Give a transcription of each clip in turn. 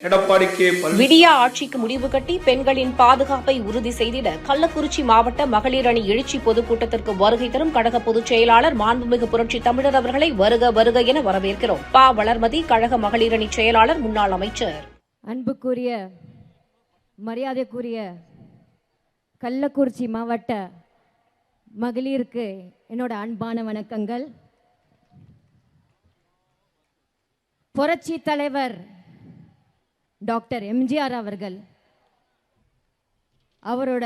Edappadi K. விடியா ஆட்சிக்கு முடிவு கட்டி பெண்களின் பாதுகாப்பை உறுதி செய்திட கள்ளக்குறிச்சி மாவட்ட மகளிர் அணி எழுச்சி பொதுக்கூட்டத்திற்கு வருகை தரும் கழக பொதுச் செயலாளர் மாண்புமிகு புரட்சி தமிழர் அவர்களை வருக வருக என வரவேற்கிறோம். பா. வளர்மதி, கழக மகளிர் அணி செயலாளர், முன்னாள் அமைச்சர். அன்புக்குரிய மரியாதைக்குரிய கள்ளக்குறிச்சி மாவட்ட மகளிருக்கு என்னோட அன்பான வணக்கங்கள். புரட்சி தலைவர் டாக்டர் எம்ஜிஆர் அவர்கள், அவரோட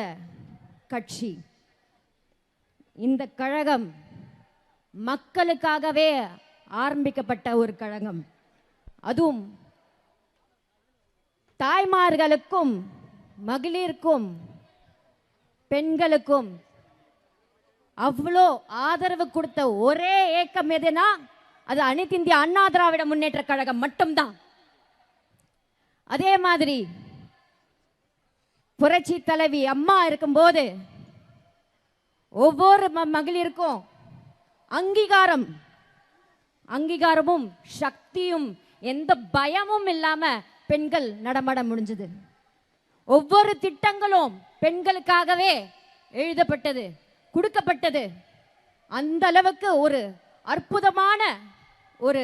கட்சி, இந்த கழகம் மக்களுக்காகவே ஆரம்பிக்கப்பட்ட ஒரு கழகம். அதுவும் தாய்மார்களுக்கும் மகளிருக்கும் பெண்களுக்கும் அவ்வளோ ஆதரவு கொடுத்த ஒரே இயக்கம் எதுனா அது அனைத்து இந்திய அண்ணா திராவிட முன்னேற்ற கழகம் மட்டும்தான். அதே மாதிரி புரட்சி தலைவி அம்மா இருக்கும்போது ஒவ்வொரு மகளிருக்கும் அங்கீகாரமும் சக்தியும் எந்த பயமும் இல்லாம பெண்கள் நடமாட முடிஞ்சது. ஒவ்வொரு திட்டங்களும் பெண்களுக்காகவே எழுதப்பட்டது, கொடுக்கப்பட்டது. அந்த அளவுக்கு ஒரு அற்புதமான ஒரு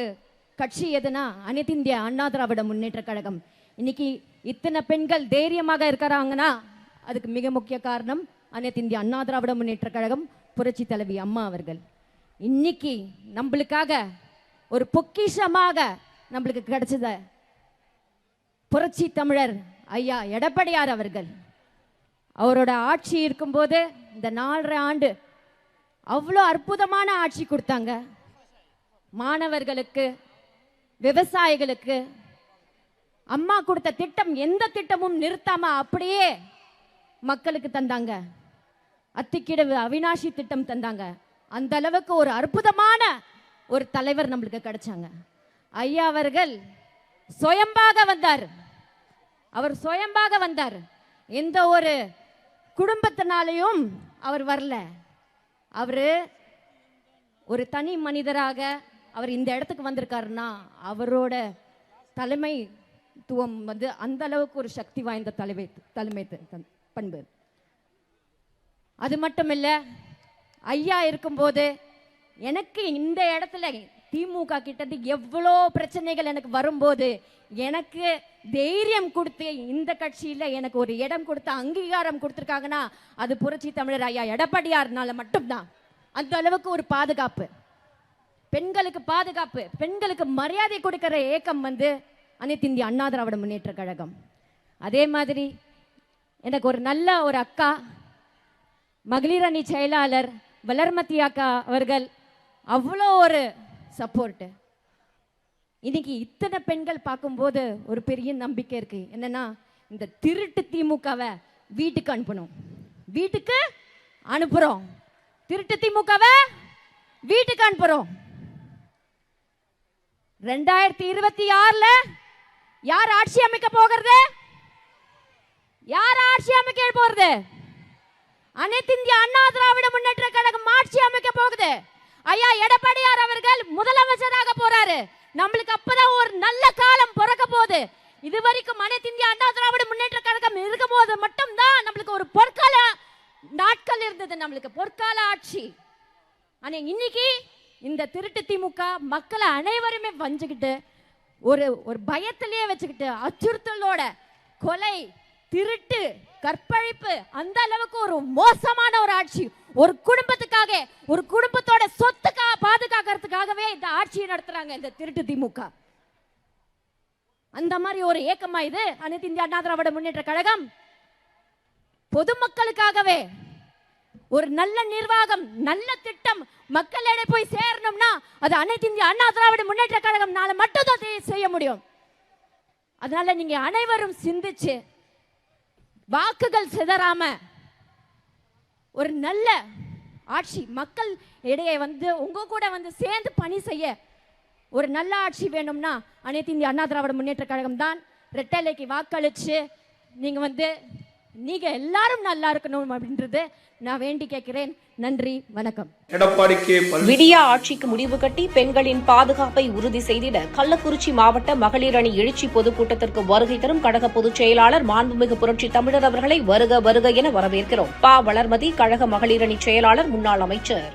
கட்சி எதுனா அனைத்து இந்திய அண்ணா திராவிட முன்னேற்ற கழகம். இன்னைக்கு இத்தனை பெண்கள் தைரியமாக இருக்கிறாங்கன்னா அதுக்கு மிக முக்கிய காரணம் அனைத்து இந்திய அண்ணா திராவிட முன்னேற்ற கழகம், புரட்சி தலைவி அம்மா அவர்கள். இன்னைக்கு நம்மளுக்காக ஒரு பொக்கிஷமாக நம்மளுக்கு கிடைச்சத புரட்சி தமிழர் ஐயா எடப்பாடியார் அவர்கள். அவரோட ஆட்சி இருக்கும்போது இந்த 4.5 ஆண்டு அவ்வளோ அற்புதமான ஆட்சி கொடுத்தாங்க. மாணவர்களுக்கு, விவசாயிகளுக்கு அம்மா கொடுத்த திட்டம் எந்த திட்டமும் நிறுத்தாம அப்படியே மக்களுக்கு தந்தாங்க. அத்திக்கிடவு அவினாஷி திட்டம் தந்தாங்க. அந்த அளவுக்கு ஒரு அற்புதமான ஒரு தலைவர் நம்மளுக்கு கிடைச்சாங்க. ஐயா அவர்கள் சுயம்பாக வந்தார். அவர் சுயம்பாக வந்தார். எந்த ஒரு குடும்பத்தினாலையும் அவர் வரல. அவரு ஒரு தனி மனிதராக அவர் இந்த இடத்துக்கு வந்திருக்காருன்னா அவரோட தலைமைத்துவம் வந்து அந்த அளவுக்கு ஒரு சக்தி வாய்ந்த தலைமை பண்பு. அது மட்டும் இல்லை, ஐயா இருக்கும்போது எனக்கு இந்த இடத்துல திமுக கிட்டது எவ்வளோ பிரச்சனைகள் எனக்கு வரும்போது எனக்கு தைரியம் கொடுத்து இந்த கட்சியில் எனக்கு ஒரு இடம் கொடுத்து அங்கீகாரம் கொடுத்துருக்காங்கன்னா அது புரட்சி தமிழர் ஐயா எடப்பாடியார்னால மட்டும்தான். அந்த அளவுக்கு ஒரு பாதுகாப்பு, பெண்களுக்கு பாதுகாப்பு, பெண்களுக்கு மரியாதை கொடுக்கிற இயக்கம் வந்து அனைத்து இந்திய அண்ணா திராவிட முன்னேற்ற கழகம். அதே மாதிரி எனக்கு ஒரு நல்ல ஒரு அக்கா, மகளிர் அணி செயலாளர் வளர்மதி அக்கா அவர்கள் அவ்வளோ ஒரு சப்போர்ட்டு. இன்னைக்கு இத்தனை பெண்கள் பார்க்கும்போது ஒரு பெரிய நம்பிக்கை இருக்கு. என்னன்னா, இந்த திருட்டு திமுகவை வீட்டுக்கு அனுப்புறோம். திருட்டு திமுகவை வீட்டுக்கு அனுப்புறோம். 2026ல யார் ஆட்சி அமைக்க போகிறது? யார் ஆட்சி அமைக்க போகிறது? அனைத்து இந்திய அண்ணா திராவிட முன்னேற்ற கழகம் ஆட்சி அமைக்க போகுது. ஐயா எடப்பாடியார் அவர்கள் முதலமைச்சராக போறாரு. நம்மளுக்கு அப்பதான் ஒரு நல்ல காலம் பிறக்க போகுது. இதுவரைக்கும் அனைத்து இந்திய அண்ணா திராவிட முன்னேற்ற கழகம் இருக்கும் போது மட்டும்தான் நம்மளுக்கு ஒரு பொற்கால நாட்கள் இருந்தது, நம்மளுக்கு பொற்கால ஆட்சி. ஆனா இன்னைக்கு இந்த திருட்டு திமுக மக்களை அனைவருமே வஞ்சுக்கிட்டு ஒரு பயத்திலேயே வச்சுக்கிட்டு அச்சுறுத்தலோட கொலை, திருட்டு, கற்பழிப்பு, அந்த அளவுக்கு ஒரு மோசமான ஒரு ஆட்சி. ஒரு குடும்பத்துக்காக, ஒரு குடும்பத்தோட சொத்துக்காக பாதுகாக்கிறதுக்காகவே இந்த ஆட்சியை நடத்துறாங்க இந்த திருட்டு திமுக. அந்த மாதிரி ஒரு ஏக்கமா இது அனைத்து இந்திய அண்ணா திராவிட முன்னேற்ற கழகம். பொதுமக்களுக்காகவே ஒரு நல்ல நிர்வாகம், நல்ல திட்டம் மக்களிடையே போய் சேரணும்னா அது அனைத்து இந்திய அண்ணா திராவிட முன்னேற்ற கழகம்னால மட்டும்தான் செய்ய முடியும். அதனால நீங்க அனைவரும் சிந்திச்சு வாக்குகள் சிதறாம ஒரு நல்ல ஆட்சி மக்கள் இடையே வந்து உங்க கூட வந்து சேர்ந்து பணி செய்ய ஒரு நல்ல ஆட்சி வேணும்னா அனைத்து இந்திய அண்ணா திராவிட முன்னேற்ற கழகம் தான். ரெட்டலைக்கு வாக்களிச்சு நீங்க வந்து நீங்க எல்லாரும் நல்லா இருக்கணும் அப்படின்றது நான் வேண்டி கேட்கிறேன். நன்றி, வணக்கம். எடப்பாடி கே. விடியா ஆட்சிக்கு முடிவு கட்டி பெண்களின் பாதுகாப்பை உறுதி செய்திட கள்ளக்குறிச்சி மாவட்ட மகளிர் அணி எழுச்சி பொதுக்கூட்டத்திற்கு வருகை தரும் கழக பொதுச் செயலாளர் மாண்புமிகு புரட்சி தமிழர் அவர்களை வருக வருக என வரவேற்கிறோம். பா. வளர்மதி, கழக மகளிர் அணி செயலாளர், முன்னாள் அமைச்சர்.